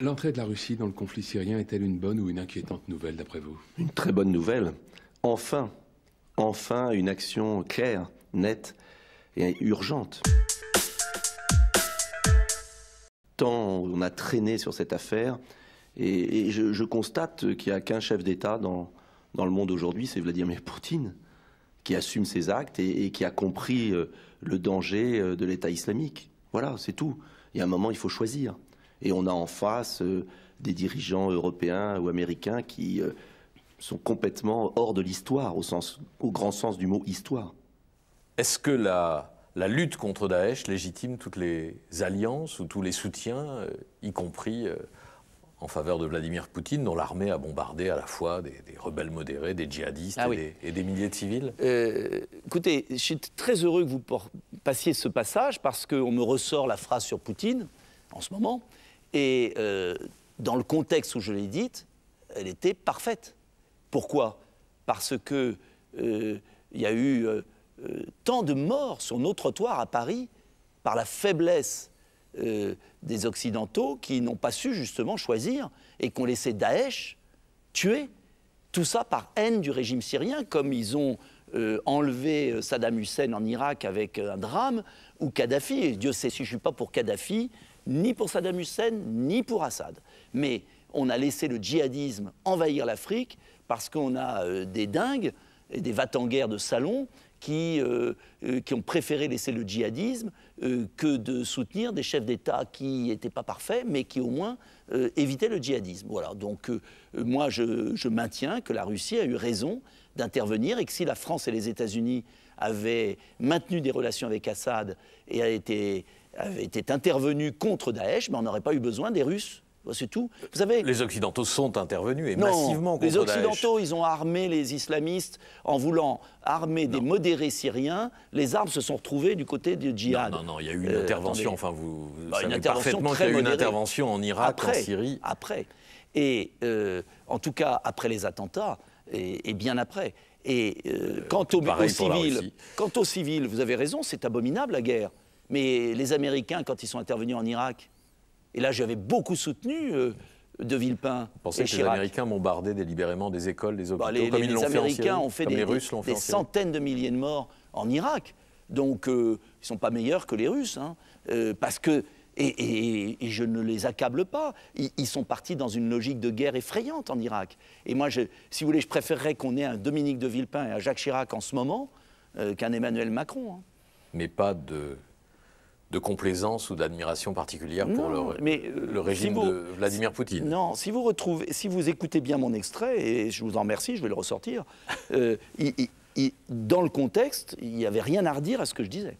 L'entrée de la Russie dans le conflit syrien est-elle une bonne ou une inquiétante nouvelle d'après vous? Une très bonne nouvelle. Enfin, enfin une action claire, nette et urgente. Tant on a traîné sur cette affaire, et je constate qu'il n'y a qu'un chef d'État dans le monde aujourd'hui, c'est Vladimir Poutine, qui assume ses actes et qui a compris le danger de l'État islamique. Voilà, c'est tout. Il y a un moment, il faut choisir. Et on a en face des dirigeants européens ou américains qui sont complètement hors de l'histoire, au grand sens du mot histoire. Est-ce que la lutte contre Daesh légitime toutes les alliances ou tous les soutiens, y compris en faveur de Vladimir Poutine, dont l'armée a bombardé à la fois des rebelles modérés, des djihadistes et des milliers de civils? Écoutez, je suis très heureux que vous passiez ce passage parce qu'on me ressort la phrase sur Poutine en ce moment. Et dans le contexte où je l'ai dite, elle était parfaite. Pourquoi? Parce que il y a eu tant de morts sur nos trottoirs à Paris par la faiblesse des Occidentaux qui n'ont pas su justement choisir et qui ont laissé Daesh tuer. Tout ça par haine du régime syrien, comme ils ont enlevé Saddam Hussein en Irak avec un drame, ou Kadhafi. Et Dieu sait si je ne suis pas pour Kadhafi, ni pour Saddam Hussein, ni pour Assad. Mais on a laissé le djihadisme envahir l'Afrique parce qu'on a des dingues et des va-t-en-guerre de salon qui ont préféré laisser le djihadisme que de soutenir des chefs d'État qui n'étaient pas parfaits, mais qui au moins évitaient le djihadisme. Voilà. Donc moi, je maintiens que la Russie a eu raison d'intervenir et que si la France et les États-Unis avaient maintenu des relations avec Assad et avaient été intervenus contre Daesh, ben on n'aurait pas eu besoin des Russes. C'est tout. Vous savez, les Occidentaux sont intervenus et massivement contre Daesh. Les Occidentaux, ils ont armé les islamistes en voulant armer des modérés syriens. Les armes se sont retrouvées du côté du djihad. Non, il y a eu une intervention. Enfin, vous savez intervention parfaitement qu'il y a eu une intervention en Irak, en Syrie. Après. Et en tout cas, après les attentats, et bien après. Et quant aux civils, vous avez raison, c'est abominable la guerre. Mais les Américains, quand ils sont intervenus en Irak, et là j'avais beaucoup soutenu de Villepin. Vous pensez que les Américains bombardaient délibérément des écoles, des hôpitaux, comme ils l'ont fait en Syrie? Les Américains ont fait des centaines de milliers de morts en Irak. Donc ils ne sont pas meilleurs que les Russes. Hein, parce que, et je ne les accable pas, ils sont partis dans une logique de guerre effrayante en Irak. Et moi, si vous voulez, je préférerais qu'on ait un Dominique de Villepin et un Jacques Chirac en ce moment qu'un Emmanuel Macron. Hein. Mais pas de complaisance ou d'admiration particulière pour le régime de Vladimir Poutine. Non, si vous écoutez bien mon extrait, et je vous en remercie, je vais le ressortir, dans le contexte, il n'y avait rien à redire à ce que je disais.